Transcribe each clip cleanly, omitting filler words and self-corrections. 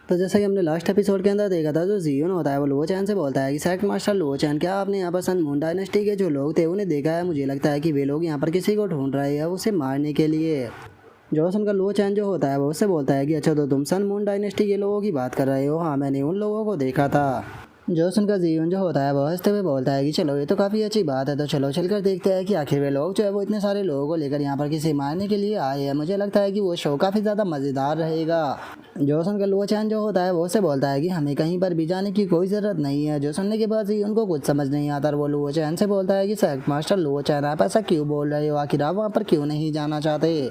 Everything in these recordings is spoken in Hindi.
तो जैसा कि हमने लास्ट एपिसोड के अंदर देखा था, जो जियोन होता है वो luo chen से बोलता है कि सेक्ट मास्टर luo chen, क्या आपने यहाँ पर सन मून डायनेस्टी के जो लोग थे उन्हें देखा है? मुझे लगता है कि वे लोग यहाँ पर किसी को ढूंढ रहे हैं उसे मारने के लिए। जोसन का luo chen जो होता है वो उससे बोलता है कि अच्छा, तो तुम सन मून डायनेस्टी के लोगों की बात कर रहे हो? हाँ, मैंने उन लोगों को देखा था। जोसन का जियोन जो होता है वो हंसते हुए बोलता है कि चलो, ये तो काफ़ी अच्छी बात है, तो चलो चलकर देखते हैं कि आखिर वे लोग जो है वो इतने सारे लोगों को लेकर यहाँ पर किसी मारने के लिए आए हैं। मुझे लगता है कि वो शो काफ़ी ज़्यादा मज़ेदार रहेगा। जोसन का luo chen जो होता है वो उससे बोलता है कि हमें कहीं पर भी जाने की कोई ज़रूरत नहीं है। जो सुनने के बाद ही उनको कुछ समझ नहीं आता और वो luo chen से बोलता है कि सेक्ट मास्टर luo chen, आप ऐसा क्यों बोल रहे हो? आखिर आप वहाँ पर क्यों नहीं जाना चाहते?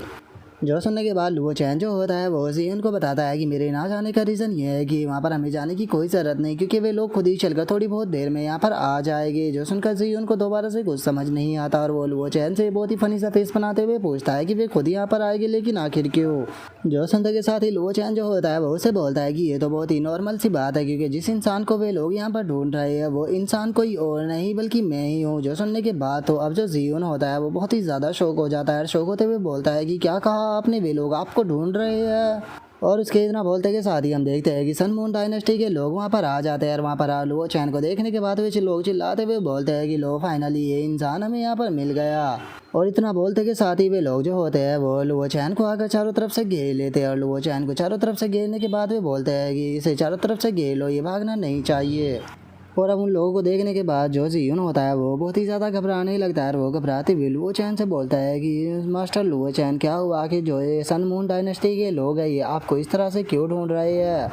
जो सुनने के बाद luo chen जो होता है वो जियोन को बताता है कि मेरे ना जाने का रीज़न ये है कि वहाँ पर हमें जाने की कोई ज़रूरत नहीं, क्योंकि वे लोग खुद ही चलकर थोड़ी बहुत देर में यहाँ पर आ जाएंगे। जो सुनकर जियोन को दोबारा से कुछ समझ नहीं आता और वो luo chen से बहुत ही फनी सा फेस बनाते हुए पूछता है कि वे खुद यहाँ पर आएंगे, लेकिन आखिर क्यों? जो सुनते के साथ ही luo chen जो होता है वो उसे बोलता है कि ये तो बहुत ही नॉर्मल सी बात है, क्योंकि जिस इंसान को वे लोग यहाँ पर ढूंढ रहे हैं वो इंसान कोई और नहीं बल्कि मैं ही हूँ। जो सुनने के बाद तो अब जो जियोन होता है वो बहुत ही ज़्यादा शौक हो जाता है। शौक होते हुए बोलता है कि क्या कहा आपने? वे लोग आपको ढूंढ रहे हैं? और उसके इतना बोलते के साथ ही हम देखते हैं कि सन मून डायनेस्टी के लोग वहाँ पर आ जाते हैं और वहाँ पर luo chen को देखने के बाद वे लोग चिल्लाते हुए बोलते हैं कि लो, फाइनली ये इंसान हमें यहाँ पर मिल गया। और इतना बोलते के साथ ही वे लोग जो होते हैं वो luo chen को आकर चारों तरफ से घेर लेते हैं और luo chen को चारों तरफ से घेरने के बाद वे बोलते हैं कि इसे चारों तरफ से घेर लो, ये भागना नहीं चाहिए। और अब उन लोगों को देखने के बाद जो जियोन होता है वो बहुत ही ज़्यादा घबराने लगता है और वो घबराते हुए luo chen से बोलता है कि मास्टर luo chen, क्या हुआ कि जो ये सन मून डायनेस्टी के लोग हैं ये आपको इस तरह से क्यों ढूंढ रहे हैं?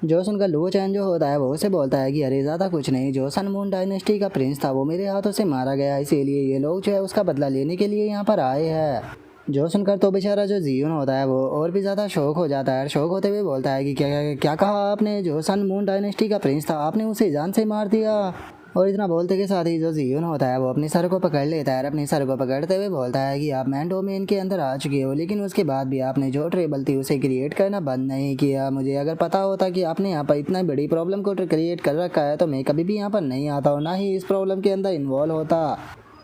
जो सुनकर luo chen जो होता है वो उसे बोलता है कि अरे ज़्यादा कुछ नहीं, जो सन मून डायनेस्टी का प्रिंस था वो मेरे हाथों से मारा गया, इसीलिए ये लोग जो है उसका बदला लेने के लिए यहाँ पर आए हैं। जो सुनकर तो बेचारा जो जियोन होता है वो और भी ज़्यादा शौक हो जाता है। शौक होते हुए बोलता है कि क्या क्या क्या कहा आपने? जो सन मून डायनेस्टी का प्रिंस था आपने उसे जान से मार दिया? और इतना बोलते के साथ ही जो जियोन होता है वो अपने सर को पकड़ लेता है और अपने सर को पकड़ते हुए बोलता है कि आप मैन डोमेन के अंदर आ चुके हो, लेकिन उसके बाद भी आपने जो ट्रेबल थी उसे क्रिएट करना बंद नहीं किया। मुझे अगर पता होता कि आपने यहाँ पर इतना बड़ी प्रॉब्लम को क्रिएट कर रखा है तो मैं कभी भी यहाँ पर नहीं आता और ना ही इस प्रॉब्लम के अंदर इन्वॉल्व होता।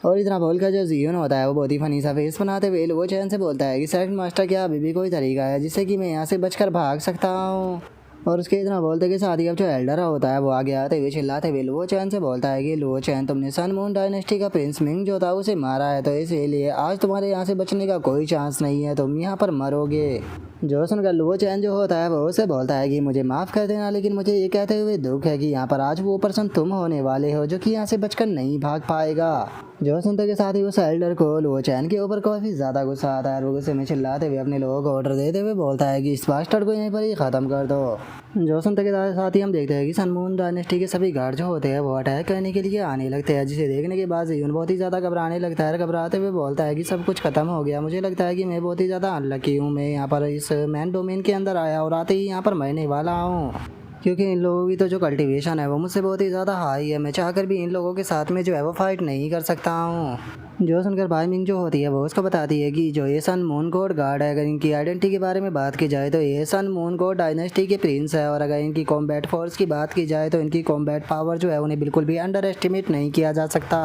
और इतना बोलकर जो जियोन होता है वो बहुत ही फनी सा फेस बनाते हुए luo chen से बोलता है कि सेकंड मास्टर, क्या अभी भी कोई तरीका है जिससे कि मैं यहाँ से बचकर भाग सकता हूँ? और उसके इतना बोलते के साथ ही अब जो एल्डर होता है वो आगे आते हुए चिल्लाते हुए luo chen से बोलता है कि luo chen, तुमने सन मून डायनेस्टी का प्रिंस मिंग जो था उसे मारा है, तो इसीलिए आज तुम्हारे यहाँ से बचने का कोई चांस नहीं है, तुम यहाँ पर मरोगे। जो सुनकर luo chen जो होता है वो उसे बोलता है कि मुझे माफ़ कर देना, लेकिन मुझे ये कहते हुए दुख है कि यहाँ पर आज वो पर्सन तुम होने वाले हो जो कि यहाँ से बचकर नहीं भाग पाएगा। जो सुनते के साथ ही उस एल्डर को luo chen के ऊपर काफ़ी ज़्यादा गुस्सा आता है और वो गुस्से में चिल्लाते हुए अपने लोगों को ऑर्डर देते हुए बोलता है कि इस बास्टर्ड को यहीं पर ही ख़त्म कर दो। जो सुनते के साथ ही हम देखते हैं कि सन मून डायनेस्टी के सभी गार्ड जो होते हैं वो अटैक करने के लिए आने लगते हैं, जिसे देखने के बाद जियोन बहुत ही ज़्यादा घबराने लगता है। घबराते हुए बोलता है कि सब कुछ खत्म हो गया, मुझे लगता है कि मैं बहुत ही ज़्यादा अनलकी हूँ, मैं यहाँ पर इस मैन डोमेन के अंदर आया और आते ही यहाँ पर मरने वाला हूँ, क्योंकि इन लोगों की तो जो कल्टीवेशन है वो मुझसे बहुत ही ज़्यादा हाई है, मैं चाहकर भी इन लोगों के साथ में जो है वो फाइट नहीं कर सकता हूँ। जो सुनकर बाई मिंग जो होती है वो उसको बताती है कि जो ये सन मून गॉड गार्ड है, अगर इनकी आइडेंटिटी के बारे में बात की जाए तो ये सन मून गॉड डायनेस्टी के प्रिंस है, और अगर इनकी कॉम्बैट फोर्स की बात की जाए तो इनकी कॉम्बैट पावर जो है उन्हें बिल्कुल भी अंडर एस्टिमेट नहीं किया जा सकता।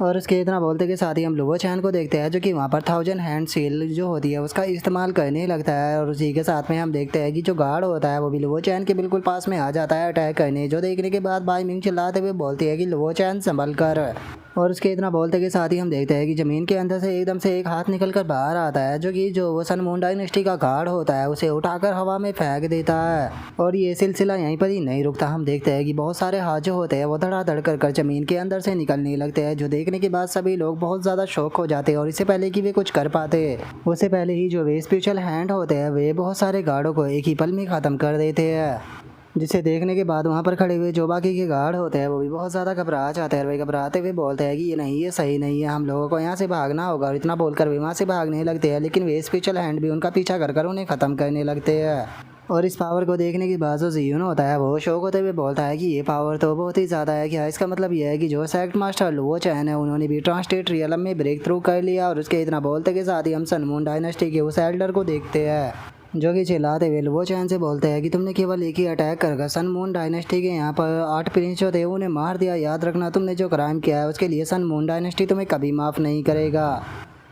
और उसके इतना बोलते के साथ ही हम luo chen को देखते हैं जो कि वहाँ पर 1000 हैंड सील जो होती है उसका इस्तेमाल करने लगता है, और उसी के साथ में हम देखते हैं कि जो गार्ड होता है वो भी luo chen के बिल्कुल पास में आ जाता है अटैक करने। जो देखने के बाद बाई मिंग चिल्लाते हुए बोलती है कि luo chen संभल कर। और उसके इतना बोलते के साथ ही हम देखते हैं कि ज़मीन के अंदर से एकदम से एक हाथ निकल कर बाहर आता है, जो कि जो वो सन मून डायनेस्टी का गार्ड होता है उसे उठाकर हवा में फेंक देता है। और ये सिलसिला यहीं पर ही नहीं रुकता, हम देखते हैं कि बहुत सारे हाथ जो होते हैं वो धड़ाधड़ कर ज़मीन के अंदर से निकलने लगते हैं, जो देखने के बाद सभी लोग बहुत ज़्यादा शौक हो जाते हैं। और इससे पहले कि वे कुछ कर पाते उससे पहले ही जो वे स्पिरिचुअल हैंड होते हैं वे बहुत सारे गार्डों को एक ही पल में ख़त्म कर देते हैं, जिसे देखने के बाद वहाँ पर खड़े हुए जो बाकी के गार्ड होते हैं वो भी बहुत ज़्यादा घबरा जाते हैं। वे घबराते हुए बोलते हैं कि ये नहीं, ये सही नहीं है, हम लोगों को यहाँ से भागना होगा। और इतना बोलकर वे वहाँ से भागने लगते हैं, लेकिन वे स्पिरिचुअल हैंड भी उनका पीछा कर उन्हें ख़त्म करने लगते हैं। और इस पावर को देखने के बाद जो जियोन होता है वो शौक होते हुए बोलता है कि ये पावर तो बहुत ही ज़्यादा है, क्या इसका मतलब ये है कि जो सेक्ट मास्टर luo chen है उन्होंने भी ट्रांसलेट रियलम में ब्रेक थ्रू कर लिया। और उसके इतना बोलते के साथ ही हम सन मून डायनेस्टी के उस एल्डर को देखते हैं जो कि चिल्लाते हुए luo chen से बोलते हैं कि तुमने केवल एक ही अटैक कर सन मून डायनेस्टी के यहाँ पर 8 प्रिंस जो थे उन्हें मार दिया। याद रखना, तुमने जो क्राइम किया है उसके लिए सन मून डायनेस्टी तुम्हें कभी माफ़ नहीं करेगा।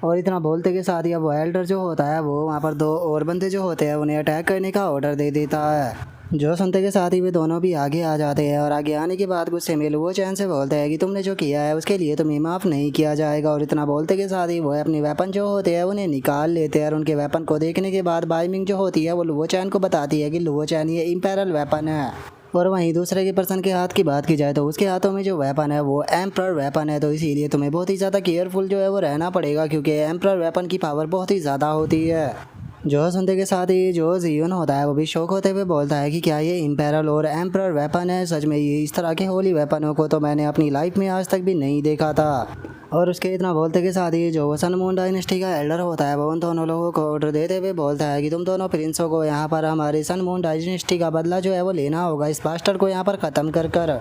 और इतना बोलते के साथ ही अब वो एल्डर जो होता है वो वहाँ पर 2 और बंदे जो होते हैं उन्हें अटैक करने का ऑर्डर दे देता है। जो सुनते के साथ ही वे दोनों भी आगे आ जाते हैं और आगे आने के बाद गुस्से में लुओ चैन से बोलते हैं कि तुमने जो किया है उसके लिए तुम्हें माफ़ नहीं किया जाएगा। और इतना बोलते के साथ ही वो अपने वेपन जो होते हैं उन्हें निकाल लेते हैं और उनके वेपन को देखने के बाद बाइमिंग जो होती है वो लुओ चैन को बताती है कि लुओ चैन ये इम्पेरल वेपन है। और वहीं दूसरे के पर्सन के हाथ की बात की जाए तो उसके हाथों में जो वेपन है वो एम्प्रर वेपन है। तो इसीलिए तुम्हें बहुत ही ज़्यादा केयरफुल जो है वो रहना पड़ेगा, क्योंकि एम्प्रर वेपन की पावर बहुत ही ज़्यादा होती है। जो सुनते के साथ ही जो जियोन होता है वो भी शौक होते हुए बोलता है कि क्या ये इम्पेरल और एम्प्रर वेपन है। सच में ये इस तरह के होली वेपनों को तो मैंने अपनी लाइफ में आज तक भी नहीं देखा था। और उसके इतना बोलते के साथ ही जो सन मून डायनेस्टी का एल्डर होता है वो उन दोनों लोगों को ऑर्डर देते हुए बोलता है कि तुम दोनों प्रिंसों को यहाँ पर हमारे सन मून डायनेस्टी का बदला जो है वो लेना होगा, इस ब्लास्टर को यहाँ पर ख़त्म कर।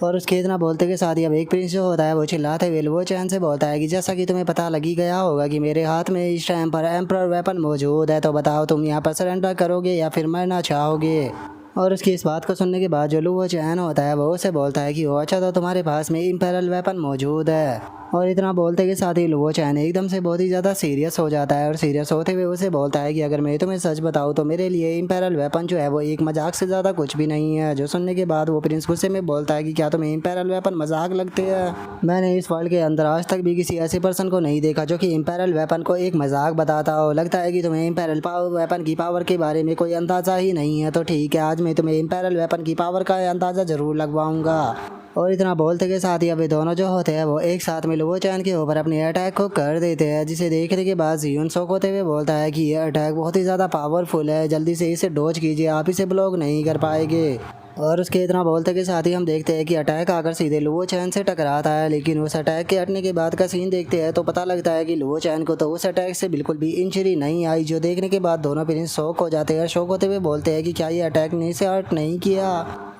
और उसके इतना बोलते के साथ ही अब एक प्रिंस जो होता है वो चिल्लाते हुए लुओ चैन से बोलता है कि जैसा कि तुम्हें पता लगी गया होगा कि मेरे हाथ में इस टाइम पर एम्प्रर वेपन मौजूद है, तो बताओ तुम यहाँ पर सरेंडर करोगे या फिर मरना चाहोगे। और उसकी इस बात को सुनने के बाद जो लुओ चैन होता है वो उसे बोलता है कि वो अच्छा, तो तुम्हारे पास में इम्पेरल वेपन मौजूद है। और इतना बोलते के साथ ही लुओ चैन एकदम से बहुत ही ज़्यादा सीरियस हो जाता है और सीरियस होते हुए उसे बोलता है कि अगर मैं तुम्हें सच बताऊँ तो मेरे लिए इम्पेरल वेपन जो है वो एक मजाक से ज़्यादा कुछ भी नहीं है। जो सुनने के बाद वो प्रिंस गुस्से में बोलता है कि क्या तुम्हें इम्पेरल वेपन मजाक लगते हैं? मैंने इस वर्ल्ड के अंदर आज तक भी किसी ऐसे पर्सन को नहीं देखा जो कि इम्पेरल वेपन को एक मजाक बताता हो। लगता है कि तुम्हें इम्पेरल वेपन की पावर के बारे में कोई अंदाज़ा ही नहीं है। तो ठीक है, आज मैं तुम्हें इम्पेरल वेपन की पावर का अंदाज़ा ज़रूर लगवाऊंगा। और इतना बोलते के साथ ही अभी दोनों जो होते हैं वो एक साथ में लुओ चैन के ऊपर अपने अटैक को कर देते हैं, जिसे देखने के बाद जियोन शॉक होते हुए बोलता है कि ये अटैक बहुत ही ज़्यादा पावरफुल है, जल्दी से इसे डॉज कीजिए, आप इसे ब्लॉक नहीं कर पाएंगे। और उसके इतना बोलते के साथ ही हम देखते हैं कि अटैक आकर सीधे लुओ चैन से टकराता है, लेकिन उस अटैक के हटने के बाद का सीन देखते हैं तो पता लगता है कि लुओ चैन को तो उस अटैक से बिल्कुल भी इंजरी नहीं आई। जो देखने के बाद दोनों प्रिंस शॉक हो जाते हैं। शॉक होते हुए बोलते हैं कि क्या ये अटैक ने इसे हर्ट नहीं किया।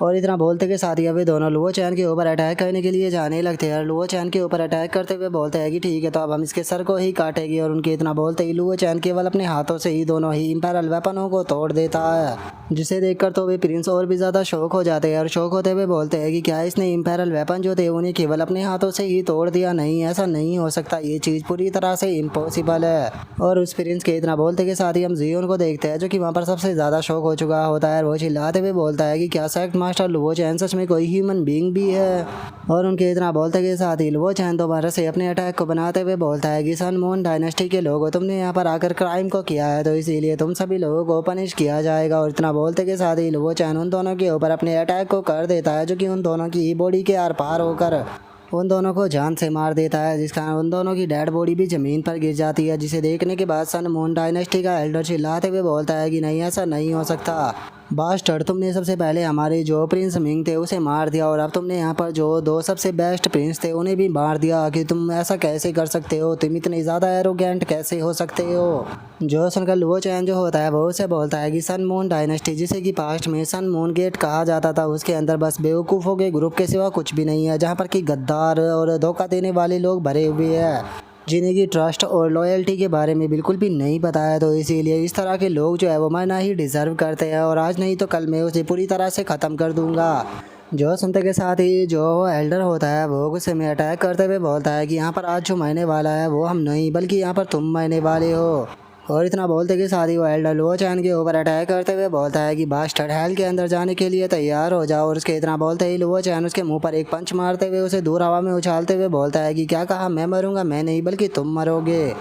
और इतना बोलते के साथ ही अभी दोनों लुओ चैन के ऊपर अटैक करने के लिए जाने लगते हैं। लुओ चैन के ऊपर अटैक करते हुए बोलते हैं कि ठीक है, तो अब हम इसके सर को ही काटेंगे। और उनके इतना बोलते ही लुओ चैन केवल अपने हाथों से ही दोनों ही इम्पेरल वेपनों को तोड़ देता है, जिसे देखकर तो वे प्रिंस और भी ज़्यादा शौक हो जाते हैं और शौक होते हुए बोलते हैं कि क्या इसने इम्पेरल वेपन जो थे उन्हें केवल अपने हाथों से ही तोड़ दिया? नहीं, ऐसा नहीं हो सकता, ये चीज़ पूरी तरह से इम्पॉसिबल है। और उस प्रिंस के इतना बोलते के साथ ही हम जियोन को देखते हैं जो कि वहाँ पर सबसे ज़्यादा शौक हो चुका होता है। वो चिल्लाते हुए बोलता है कि क्या सेक्ट मास्टर लुओ चैन सच में कोई ह्यूमन बीइंग भी है? और उनके इतना बोलते के साथ ही लुओ चैन दोबारा से अपने अटैक को बनाते हुए बोलता है कि सन मून डायनेस्टी के लोगों, तुमने यहाँ पर आकर क्राइम को किया है, तो इसीलिए तुम सभी लोगों को पनिश किया जाएगा। और इतना बोलते के साथ ही लुओ चैन उन दोनों के ऊपर अपने अटैक को कर देता है, जो कि उन दोनों की बॉडी के आर पार होकर उन दोनों को जान से मार देता है, जिस कारण उन दोनों की डेड बॉडी भी ज़मीन पर गिर जाती है। जिसे देखने के बाद सन मून डायनेस्टी का एल्डर चिल्लाते हुए बोलता है कि नहीं, ऐसा नहीं हो सकता। बास्टर्ड, तुमने सबसे पहले हमारे जो प्रिंस मिंग थे उसे मार दिया और अब तुमने यहाँ पर जो दो सबसे बेस्ट प्रिंस थे उन्हें भी मार दिया। कि तुम ऐसा कैसे कर सकते हो? तुम इतने ज़्यादा एरोगेंट कैसे हो सकते हो? जो सुनकर लुओ चैन जो होता है वो उसे बोलता है कि सन मून डायनेस्टी, जिसे कि पास्ट में सन मून गेट कहा जाता था, उसके अंदर बस बेवकूफ़ों के ग्रुप के सिवा कुछ भी नहीं है, जहाँ पर कि गद्दार और धोखा देने वाले लोग भरे हुए हैं, जिन्हें की ट्रस्ट और लॉयल्टी के बारे में बिल्कुल भी नहीं पता है। तो इसीलिए इस तरह के लोग जो है वो मरना ही डिज़र्व करते हैं, और आज नहीं तो कल मैं उसे पूरी तरह से ख़त्म कर दूंगा। जो सुनते के साथ ही जो एल्डर होता है वो गुस्से में अटैक करते हुए बोलता है कि यहाँ पर आज जो मरने वाला है वो हम नहीं, बल्कि यहाँ पर तुम मरने वाले हो। और इतना बोलते के साथ ही वो एल्डर लुओ चैन के ऊपर अटैक करते हुए बोलता है कि बास्टर्ड, हेल के अंदर जाने के लिए तैयार हो जाओ। और उसके इतना बोलते ही लुओ चैन उसके मुंह पर एक पंच मारते हुए उसे दूर हवा में उछालते हुए बोलता है कि क्या कहा? मैं मरूंगा? मैं नहीं, बल्कि तुम मरोगे।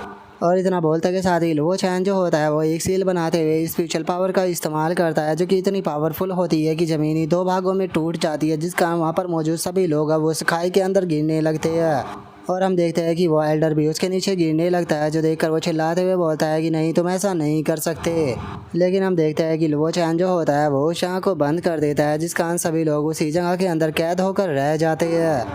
और इतना बोलते के साथ ही लुओ चैन जो होता है वो एक सील बनाते हुए स्पिरिचुअल पावर का इस्तेमाल करता है, जो कि इतनी पावरफुल होती है कि ज़मीनी दो भागों में टूट जाती है, जिस कारण वहाँ पर मौजूद सभी लोग अब उस खाई के अंदर गिरने लगते हैं। और हम देखते हैं कि वो एल्डर भी उसके नीचे गिरने लगता है, जो देखकर वो चिल्लाते हुए बोलता है कि नहीं, तुम ऐसा नहीं कर सकते। लेकिन हम देखते हैं कि लुओ चैन जो होता है वो उस जगह को बंद कर देता है, जिस कारण सभी लोग उसी जगह के अंदर कैद होकर रह जाते हैं।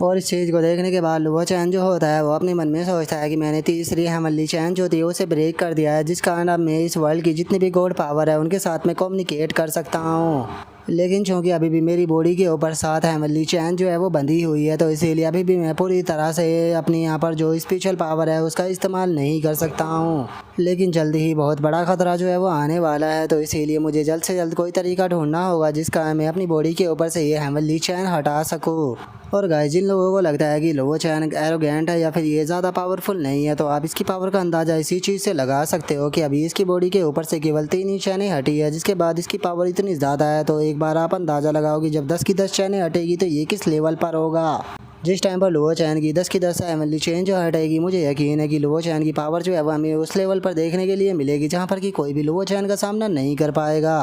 और इस चीज़ को देखने के बाद लुओ चैन जो होता है वो अपने मन में सोचता है कि मैंने तीसरी हेमनली चैन जो थी उसे ब्रेक कर दिया है, जिस कारण अब मैं इस वर्ल्ड की जितनी भी गॉड पावर है उनके साथ में कम्युनिकेट कर सकता हूँ। लेकिन चूंकि अभी भी मेरी बॉडी के ऊपर 7 हेवनली चैन जो है वो बंधी हुई है, तो इसीलिए अभी भी मैं पूरी तरह से अपनी यहाँ पर जो स्पेशल पावर है उसका इस्तेमाल नहीं कर सकता हूँ। लेकिन जल्दी ही बहुत बड़ा खतरा जो है वो आने वाला है, तो इसीलिए मुझे जल्द से जल्द कोई तरीका ढूंढना होगा जिसका मैं अपनी बॉडी के ऊपर से ये हेवनली चैन हटा सकूँ। और गाइस, जिन लोगों को लगता है कि लोगो चैन एरोगेंट है या फिर ये ज़्यादा पावरफुल नहीं है, तो आप इसकी पावर का अंदाज़ा इसी चीज़ से लगा सकते हो कि अभी इसकी बॉडी के ऊपर से केवल 3 ही चैनें हटी है, जिसके बाद इसकी पावर इतनी ज़्यादा है। तो एक बार आप अंदाज़ा लगाओ कि जब 10 की 10 चैनें हटेगी तो ये किस लेवल पर होगा। जिस टाइम पर लोअर चैन की 10 हेवनली चेन जो हटेगी, मुझे यकीन है कि लोअर चैन की पावर जो है वो हमें उस लेवल पर देखने के लिए मिलेगी जहाँ पर कि कोई भी लोअर चैन का सामना नहीं कर पाएगा।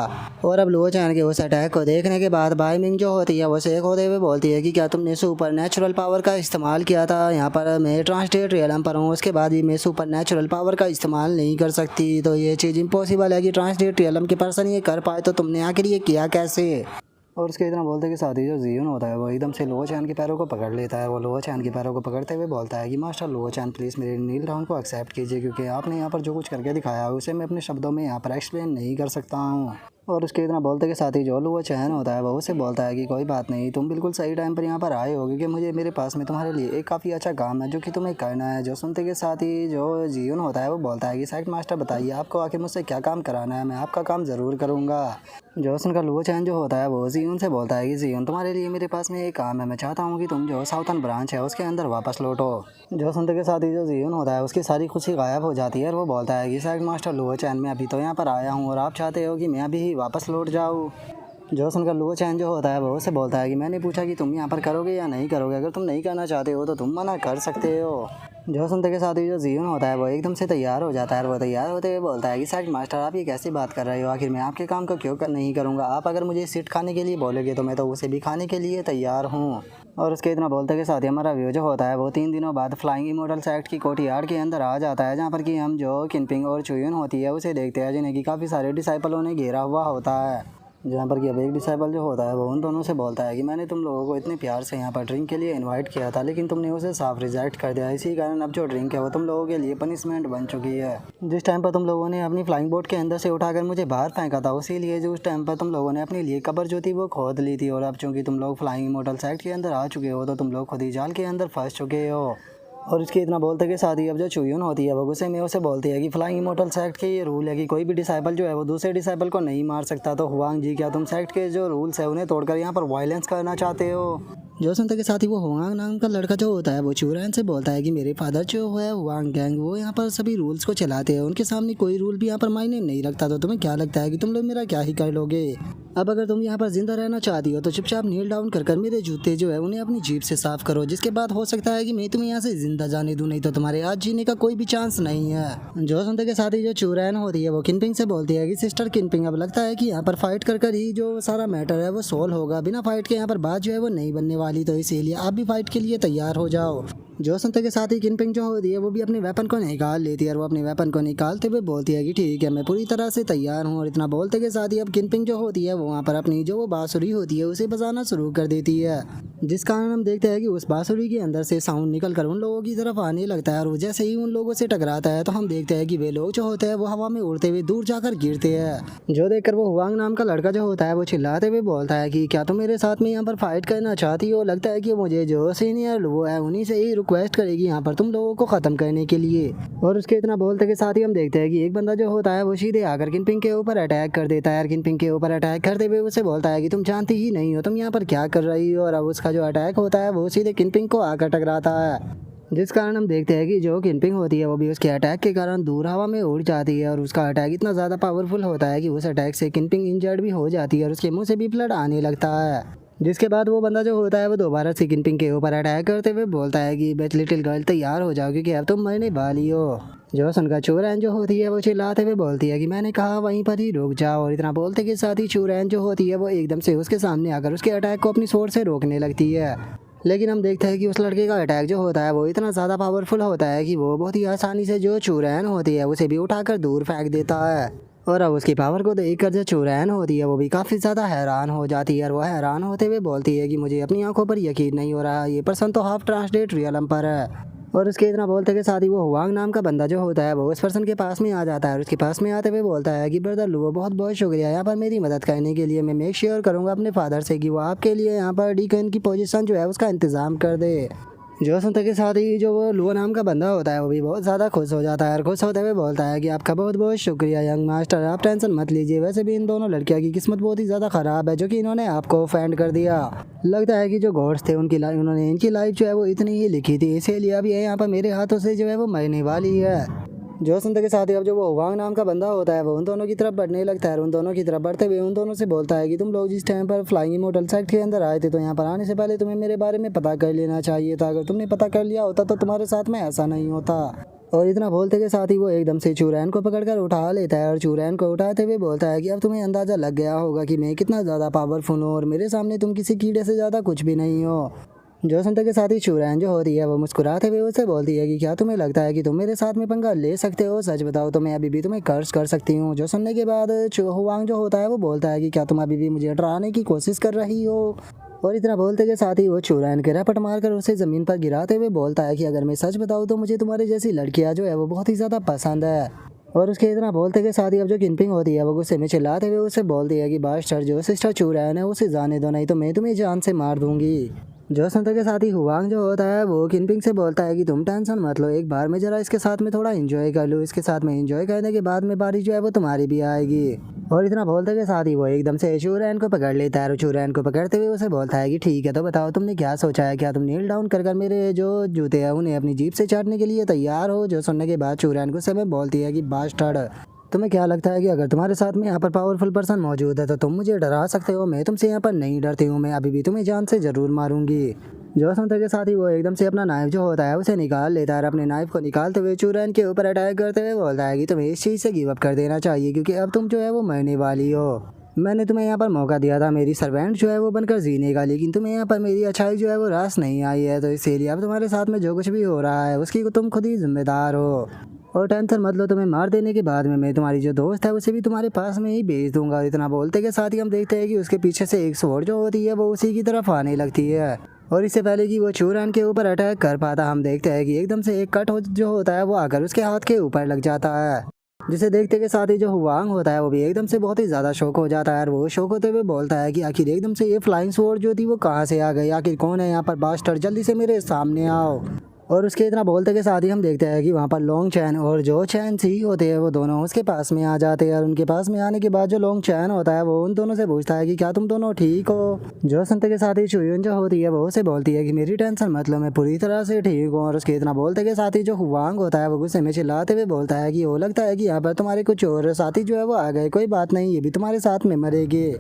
और अब लोअर चैन के उस अटैक को देखने के बाद बाई मिंग जो होती है वो शेक होते हुए बोलती है कि क्या तुमने सुपर नेचुरल पावर का इस्तेमाल किया था? यहाँ पर मैं ट्रांसलेट रियलम पर हूँ, उसके बाद भी मैं सुपर नेचुरल पावर का इस्तेमाल नहीं कर सकती, तो ये चीज़ इम्पॉसिबल है कि ट्रांसलेट रियलम के पर्सन ये कर पाए, तो तुमने आखिर ये किया कैसे? और उसके इतना बोलते के साथ ही जो जियोन होता है वो एकदम से लोअर चैन के पैरों को पकड़ लेता है। वो लोअर चैन के पैरों को पकड़ते हुए बोलता है कि मास्टर लोअर चैन, प्लीज़ मेरे नील डाउन को एक्सेप्ट कीजिए, क्योंकि आपने यहाँ पर जो कुछ करके दिखाया है उसे मैं अपने शब्दों में यहाँ पर एक्सप्लेन नहीं कर सकता हूँ। और उसके इतना बोलते के साथ ही जो लोअर चैन होता है वो उसे बोलता है कि कोई बात नहीं, तुम बिल्कुल सही टाइम पर यहाँ पर आए हो, क्योंकि मुझे मेरे पास में तुम्हारे लिए एक काफ़ी अच्छा काम है जो कि तुम्हें करना है। जो सुनते के साथ ही जो जियोन होता है वो बोलता है कि साइड मास्टर बताइए आपको आखिर मुझसे क्या काम कराना है, मैं आपका काम ज़रूर करूँगा। जोसन का लोअर चैन जो होता है वो जियोन से बोलता है कि जियोन, तुम्हारे लिए मेरे पास में एक काम है, मैं चाहता हूँ कि तुम जो साउथर्न ब्रांच है उसके अंदर वापस लौटो। जो सुनते के साथ ही जो जियोन होता है उसकी सारी खुशी गायब हो जाती है और वो बोलता है कि साइड मास्टर लोअर चैन, मैं अभी तो यहाँ पर आया हूँ और आप चाहते हो कि मैं अभी ही वापस लौट जाऊँ। जोसन का लोअर चैन जो होता है वो उसे बोलता है कि मैंने पूछा कि तुम यहाँ पर करोगे या नहीं करोगे, अगर तुम नहीं करना चाहते हो तो तुम मना कर सकते हो। जो सुनते के साथ ही जो जियोन होता है वो एकदम से तैयार हो जाता है और वो तैयार होते हुए बोलता है कि साइड मास्टर, आप ये कैसी बात कर रहे हो? आखिर मैं आपके काम को क्यों नहीं करूँगा? आप अगर मुझे सीट खाने के लिए बोलोगे तो मैं तो उसे भी खाने के लिए तैयार हूँ। और उसके इतना बोलते के साथ ही हमारा व्यू जो होता है वो 3 दिनों बाद फ्लाइंग इमोर्टल्स एक्ट की कोर्टयार्ड के अंदर आ जाता है, जहाँ पर कि हम जो किनपिंग और चुयुन होती है उसे देखते हैं, जिन्हें कि काफ़ी सारे डिसाइपलों ने घेरा हुआ होता है। जहाँ पर कि अब एक डिसाइपल जो होता है वो उन दोनों से बोलता है कि मैंने तुम लोगों को इतने प्यार से यहाँ पर ड्रिंक के लिए इनवाइट किया था, लेकिन तुमने उसे साफ रिजेक्ट कर दिया। इसी कारण अब जो ड्रिंक है वो तुम लोगों के लिए पनिशमेंट बन चुकी है। जिस टाइम पर तुम लोगों ने अपनी फ्लाइंग बोट के अंदर से उठाकर मुझे बाहर फेंका था, उसी लिए जो उस टाइम पर तुम लोगों ने अपने लिए कब्र जो थी वो खोद ली थी, और अब चूँकि तुम लोग फ्लाइंग इमोर्टल्स एक्ट के अंदर आ चुके हो तो तुम लोग खुद ही जाल के अंदर फंस चुके हो। और इसके इतना बोलते के साथ ही अब जो चुयुन होती है वो गुस्से में उसे बोलती है कि फ्लाइंग इमोर्टल्स एक्ट के ये रूल है कि कोई भी डिसाइपल जो है वो दूसरे डिसाइपल को नहीं मार सकता। तो हुआंग जी, क्या तुम सेक्ट के जो रूल्स है उन्हें तोड़कर यहाँ पर वायलेंस करना चाहते हो? जो सुनते के साथ ही वो हुआंग नाम का लड़का जो होता है वो चूरैन से बोलता है कि मेरे फादर जो है हुआंग गैंग, वो यहाँ पर सभी रूल्स को चलाते हैं, उनके सामने कोई रूल भी यहाँ पर मायने नहीं रखता। तो तुम्हें क्या लगता है कि तुम लोग मेरा क्या ही कर लोगे? अब अगर तुम यहाँ पर जिंदा रहना चाहती हो तो चुपचाप नील डाउन कर मेरे जूते जो है उन्हें अपनी जीप से साफ करो, जिसके बाद हो सकता है कि मैं तुम्हें यहाँ से जिंदा जाने दूँ, नहीं तो तुम्हारे आज जीने का कोई भी चांस नहीं है। जो सुनते के साथ ही जो चूरैन होती है वो किनपिंग से बोलती है कि सिस्टर किनपिंग, अब लगता है कि यहाँ पर फाइट कर ही जो सारा मैटर है वो सोल्व होगा, बिना फाइट के यहाँ पर बात जो है वो नहीं बनने वाली, तो इसीलिए आप भी फाइट के लिए तैयार हो जाओ। जो सुनते के साथ ही किनपिंग जो होती है वो भी अपने वेपन को निकाल लेती है और वो अपने वेपन को निकालते हुए बोलती है कि ठीक है, मैं पूरी तरह से तैयार हूँ। और इतना बोलते के साथ ही अब किनपिंग जो होती है वो वहाँ पर अपनी जो वो बांसुरी होती है उसे बजाना शुरू कर देती है, जिस कारण हम देखते हैं कि उस बांसुरी के अंदर से साउंड निकल कर उन लोगों की तरफ आने लगता है। और वो जैसे ही उन लोगों से टकराता है तो हम देखते हैं कि वे लोग जो होते हैं वो हवा में उड़ते हुए दूर जाकर गिरते हैं। जो देखकर वो हुआंग नाम का लड़का जो होता है वो चिल्लाते हुए बोलता है कि क्या तुम मेरे साथ में यहाँ पर फाइट करना चाहती हो? लगता है कि मुझे जो सीनियर वो है उन्हीं से ही रिक्वेस्ट करेगी यहाँ पर तुम लोगों को ख़त्म करने के लिए। और उसके इतना बोलते के साथ ही हम देखते हैं कि एक बंदा जो होता है वो सीधे आकर किनपिंग के ऊपर अटैक कर देता है। किनपिंग के ऊपर अटैक करते हुए उसे बोलता है कि तुम जानती ही नहीं हो तुम यहाँ पर क्या कर रही हो। और अब उसका जो अटैक होता है वो सीधे किनपिंग को आकर टकराता है, जिस कारण हम देखते हैं कि जो किनपिंग होती है वो भी उसके अटैक के कारण दूर हवा में उड़ जाती है। और उसका अटैक इतना ज़्यादा पावरफुल होता है कि उस अटैक से किनपिंग इंजर्ड भी हो जाती है और उसके मुंह से भी ब्लड आने लगता है, जिसके बाद वो बंदा जो होता है वो दोबारा से किनपिंग के ऊपर अटैक करते हुए बोलता है कि बेच लिटिल गर्ल तैयार हो जाओ, क्योंकि अब तुम मरने वाली हो। जो सुनकर चूरैन जो होती है वो चिल्लाते हुए बोलती है कि मैंने कहा वहीं पर ही रुक जाओ। और इतना बोलते के साथ ही चूरैन जो होती है वो एकदम से उसके सामने आकर उसके अटैक को अपनी सोर्स से रोकने लगती है। लेकिन हम देखते हैं कि उस लड़के का अटैक जो होता है वो इतना ज़्यादा पावरफुल होता है कि वो बहुत ही आसानी से जो चूरैन होती है उसे भी उठाकर दूर फेंक देता है। और अब उसकी पावर को देखकर जो चूरैन होती है वो भी काफ़ी ज़्यादा हैरान हो जाती है और वो हैरान होते हुए बोलती है कि मुझे अपनी आंखों पर यकीन नहीं हो रहा, ये पर्सन तो हाफ ट्रांसलेट रियलम पर है। और उसके इतना बोलते के साथ ही वो हुआंग नाम का बंदा जो होता है वो उस पर्सन के पास में आ जाता है और उसके पास में आते हुए बोलता है कि ब्रदर लुओ बहुत बहुत शुक्रिया यहाँ पर मेरी मदद करने के लिए। मैं मेक श्योर करूँगा अपने फादर से कि वो आपके लिए यहाँ पर डीकन की पोजीशन जो है उसका इंतज़ाम कर दे। जो सुनते के साथ ही जो वो लुओ नाम का बंदा होता है वो भी बहुत ज़्यादा खुश हो जाता है और खुश होते हुए बोलता है कि आपका बहुत बहुत शुक्रिया यंग मास्टर, आप टेंशन मत लीजिए। वैसे भी इन दोनों लड़कियों की किस्मत बहुत ही ज़्यादा ख़राब है जो कि इन्होंने आपको ऑफेंड कर दिया। लगता है कि जो गॉड्स थे उनकी लाइफ, उन्होंने इनकी लाइफ जो है वो इतनी ही लिखी थी, इसीलिए अब ये यहाँ पर मेरे हाथों से जो है वो मरने वाली है। जो सुनते के साथ ही अब जो वो हुआंग नाम का बंदा होता है वो उन दोनों की तरफ बढ़ने लगता है और उन दोनों की तरफ बढ़ते हुए उन दोनों से बोलता है कि तुम लोग जिस टाइम पर फ्लाइंग इमोर्टल सेक्ट के अंदर आए थे तो यहाँ पर आने से पहले तुम्हें मेरे बारे में पता कर लेना चाहिए था। अगर तुमने पता कर लिया होता तो तुम्हारे साथ में ऐसा नहीं होता। और इतना बोलते के साथ ही वो एकदम से चूरैन को पकड़कर उठा लेता है और चूरैन को उठाते हुए बोलता है कि अब तुम्हें अंदाज़ा लग गया होगा कि मैं कितना ज़्यादा पावरफुल हूँ और मेरे सामने तुम किसी कीड़े से ज़्यादा कुछ भी नहीं हो। जो सुनते के साथ ही चूरैन जो होती है वो मुस्कुराते हुए उसे बोलती है कि क्या तुम्हें लगता है कि तुम मेरे साथ में पंगा ले सकते हो? सच बताओ तो मैं अभी भी तुम्हें कर्ज कर सकती हूँ। जो सुनने के बाद हुआंग जो होता है वो बोलता है कि क्या तुम अभी भी मुझे डराने की कोशिश कर रही हो? और इतना बोलते के साथ ही वो चूरैन के रपट मारकर उसे ज़मीन पर गिराते हुए बोलता है कि अगर मैं सच बताऊँ तो मुझे तुम्हारे जैसी लड़कियाँ जो है वो बहुत ही ज़्यादा पसंद है। और उसके इतना बोलते के साथ ही अब जो किनपिंग होती है वो गुस्से में चिल्लाते हुए उसे बोलती है कि बास्टर जो सिस्टर चूरैन है उसे जाने दो, नहीं तो मैं तुम्हें जान से मार दूंगी। जो सुनते के साथ ही हुआंग जो होता है वो किनपिंग से बोलता है कि तुम टेंशन मत लो, एक बार मैं जरा इसके साथ में थोड़ा एंजॉय कर लूँ, इसके साथ में एंजॉय करने के बाद में बारी जो है वो तुम्हारी भी आएगी। और इतना बोलते के साथ ही वो एकदम से चूरैन को पकड़ लेता है और चूरैन को पकड़ते हुए उसे बोलता है कि ठीक है तो बताओ तुमने क्या सोचा है, क्या तुम नील डाउन कर मेरे जो जूते हैं उन्हें अपनी जीप से चाटने के लिए तैयार हो? जो सुनने के बाद चूरैन गुस्से में बोलती है कि बास्टर्ड, तुम्हें क्या लगता है कि अगर तुम्हारे साथ में यहाँ पर पावरफुल पर्सन मौजूद है तो तुम मुझे डरा सकते हो? मैं तुमसे यहाँ पर नहीं डरती हूँ, मैं अभी भी तुम्हें जान से ज़रूर मारूंगी। जो सुनते के साथ ही वो एकदम से अपना नाइफ जो होता है उसे निकाल लेता है और अपने नाइफ को निकालते हुए चूरैन के ऊपर अटैक करते हुए बोलता है कि तुम्हें इस चीज़ से गिव अप कर देना चाहिए क्योंकि अब तुम जो है वो मरने वाली हो। मैंने तुम्हें यहाँ पर मौका दिया था मेरी सर्वेंट जो है वो बनकर जीने का, लेकिन तुम्हें यहाँ पर मेरी अच्छाई जो है वो रास नहीं आई है, तो इसीलिए अब तुम्हारे साथ में जो कुछ भी हो रहा है उसकी तुम खुद ही जिम्मेदार हो। और टेंशन मत लो, तुम्हें मार देने के बाद में मैं तुम्हारी जो दोस्त है उसे भी तुम्हारे पास में ही भेज दूंगा। इतना बोलते के साथ ही हम देखते हैं कि उसके पीछे से एक स्वॉर्ड जो होती है वो उसी की तरफ आने लगती है और इससे पहले कि वो चूरैन के ऊपर अटैक कर पाता हम देखते हैं कि एकदम से एक कट जो होता है वो आकर उसके हाथ के ऊपर लग जाता है, जिसे देखते के साथ ही जो हुआंग होता है वो भी एकदम से बहुत ही ज़्यादा शौक हो जाता है और वो शौक होते हुए बोलता है कि आखिर एकदम से ये फ्लाइंग स्वॉर्ड जो थी वो कहाँ से आ गई, आखिर कौन है यहाँ पर बास्टर्ड, जल्दी से मेरे सामने आओ। और उसके इतना बोलते के साथ ही हम देखते हैं कि वहाँ पर लॉन्ग चैन और जो चैन सी होते हैं वो दोनों उसके पास में आ जाते हैं और उनके पास में आने के बाद जो लॉन्ग चैन होता है वो उन दोनों से पूछता है कि क्या तुम दोनों ठीक हो? जो सुनते के साथ ही चुयुन जो होती है वो उसे बोलती है कि मेरी टेंशन मत लो, मैं पूरी तरह से ठीक हूँ। और उसके इतना बोलते के साथ ही जो हुआंग होता है वो गुस्से में चिल्लाते हुए बोलता है कि वो लगता है कि यहाँ पर तुम्हारे कुछ और साथी जो है वो आ गए, कोई बात नहीं, ये भी तुम्हारे साथ में मरेगी।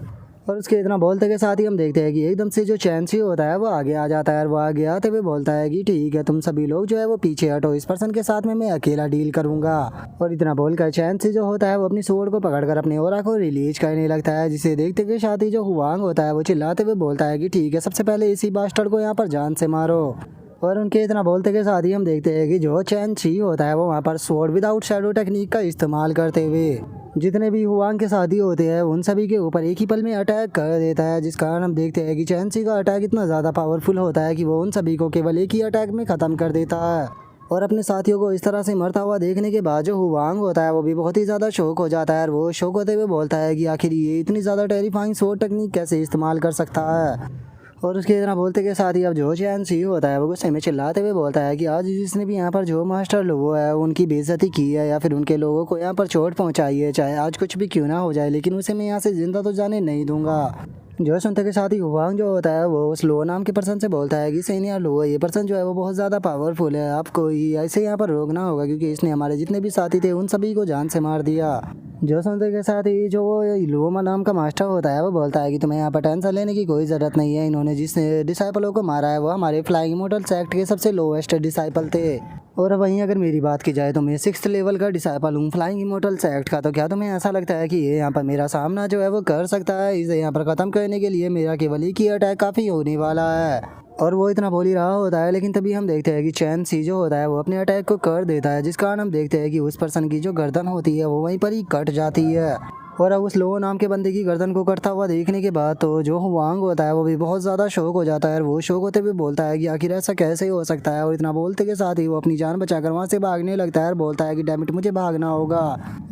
और उसके इतना बोलते के साथ ही हम देखते हैं कि एकदम से जो चैंसी होता है वो आगे आ जाता है और वो आगे आते हुए बोलता है कि ठीक है तुम सभी लोग जो है वो पीछे हटो, इस पर्सन के साथ में मैं अकेला डील करूंगा। और इतना बोलकर चैंसी जो होता है वो अपनी स्वॉर्ड को पकड़कर अपने ओरा को रिलीज करने लगता है, जिसे देखते के साथ ही जो हुआंग होता है वो चिल्लाते हुए बोलता है कि ठीक है सबसे पहले इसी बास्टर्ड को यहाँ पर जान से मारो। और उनके इतना बोलते के साथ ही हम देखते हैं कि जो चैन ची होता है वो वहाँ पर स्वॉर्ड विदाउट शैडो टेक्निक का इस्तेमाल करते हुए जितने भी हुआंग के साथी होते हैं उन सभी के ऊपर एक ही पल में अटैक कर देता है, जिस कारण हम देखते हैं कि चैंसी का अटैक इतना ज़्यादा पावरफुल होता है कि वो उन सभी को केवल एक ही अटैक में ख़त्म कर देता है। और अपने साथियों को इस तरह से मरता हुआ देखने के बाद जो हुआंग होता है वो भी बहुत ही ज़्यादा शौक हो जाता है और वो शौक होते हुए बोलता है कि आखिर ये इतनी ज़्यादा टेरिफाइंग स्वॉर्ड टेक्निक कैसे इस्तेमाल कर सकता है। और उसके इतना बोलते के साथ ही अब जो चैन सी होता है वो गुस्से में चिल्लाते हुए बोलता है कि आज जिसने भी यहाँ पर जो मास्टर लोगों है उनकी बेइज्जती की है या फिर उनके लोगों को यहाँ पर चोट पहुँचाई है, चाहे आज कुछ भी क्यों ना हो जाए, लेकिन उसे मैं यहाँ से जिंदा तो जाने नहीं दूंगा। जो सुनते के साथ ही हुआंग जो होता है वो उस लो नाम के पर्सन से बोलता है कि सीनियर लो, ये पर्सन जो है वो बहुत ज़्यादा पावरफुल है, आपको ऐसे यहाँ पर रोकना होगा क्योंकि इसने हमारे जितने भी साथी थे उन सभी को जान से मार दिया। जो सुनते के साथ ही जो वो लुओमा नाम का मास्टर होता है वो बोलता है कि तुम्हें यहाँ पर टेंशन लेने की कोई ज़रूरत नहीं है, इन्होंने जिस डिसाइपलों को मारा है वो हमारे फ्लाइंग इमोर्टल सेक्ट के सबसे लोएस्ट डिसाइपल थे। और वहीं अगर मेरी बात की जाए तो मैं 6th लेवल का डिसाइपल हूँ फ्लाइंग इमोर्टल सेक्ट का, तो क्या तुम्हें ऐसा लगता है कि ये यहाँ पर मेरा सामना जो है वो कर सकता है? इसे यहाँ पर ख़त्म करने के लिए मेरा केवल एक ही अटैक काफ़ी होने वाला है। और वो इतना बोल ही रहा होता है लेकिन तभी हम देखते हैं कि चैन सी जो होता है वो अपने अटैक को कर देता है, जिस कारण हम देखते हैं कि उस पर्सन की जो गर्दन होती है वो वहीं पर ही कट जाती है। और अब उस लो नाम के बंदे की गर्दन को कटता हुआ देखने के बाद तो जो हुआंग होता है वो भी बहुत ज़्यादा शौक हो जाता है और वो शौक होते हुए बोलता है कि आखिर ऐसा कैसे हो सकता है। और इतना बोलते के साथ ही वो अपनी जान बचाकर वहाँ से भागने लगता है और बोलता है कि डैमिट मुझे भागना होगा।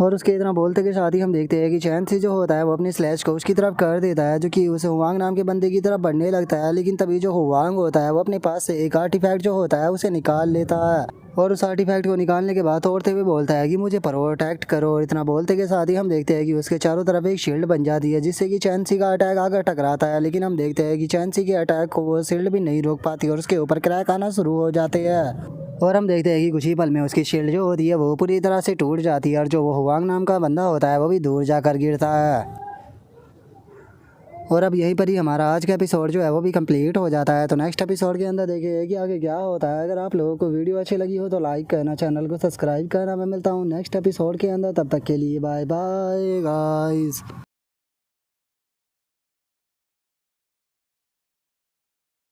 और उसके इतना बोलते के साथ ही हम देखते हैं कि चैन सी जो होता है वो अपनी स्लैश को उसकी तरफ कर देता है जो कि उस हुआंग नाम के बंदे की तरफ बढ़ने लगता है। लेकिन तभी जो हुआंग होता है वो अपने पास से एक आर्टिफैक्ट जो होता है उसे निकाल लेता है और उस आर्टिफैक्ट को निकालने के बाद तोड़ते हुए बोलता है कि मुझे प्रोटेक्ट करो। और इतना बोलते के साथ ही हम देखते हैं कि उसके चारों तरफ एक शील्ड बन जाती है जिससे कि चैंसी का अटैक आकर टकराता है। लेकिन हम देखते हैं कि चैंसी के अटैक को वो शील्ड भी नहीं रोक पाती और उसके ऊपर क्रैक आना शुरू हो जाते हैं। और हम देखते हैं कि कुछ ही पल में उसकी शील्ड जो होती है वो पूरी तरह से टूट जाती है और जो वो हुआंग नाम का बंदा होता है वो भी दूर जाकर गिरता है। और अब यहीं पर ही हमारा आज का एपिसोड जो है वो भी कंप्लीट हो जाता है। तो नेक्स्ट एपिसोड के अंदर देखिए कि आगे क्या होता है। अगर आप लोगों को वीडियो अच्छी लगी हो तो लाइक करना, चैनल को सब्सक्राइब करना। मैं मिलता हूँ नेक्स्ट एपिसोड के अंदर, तब तक के लिए बाय बाय गाइस।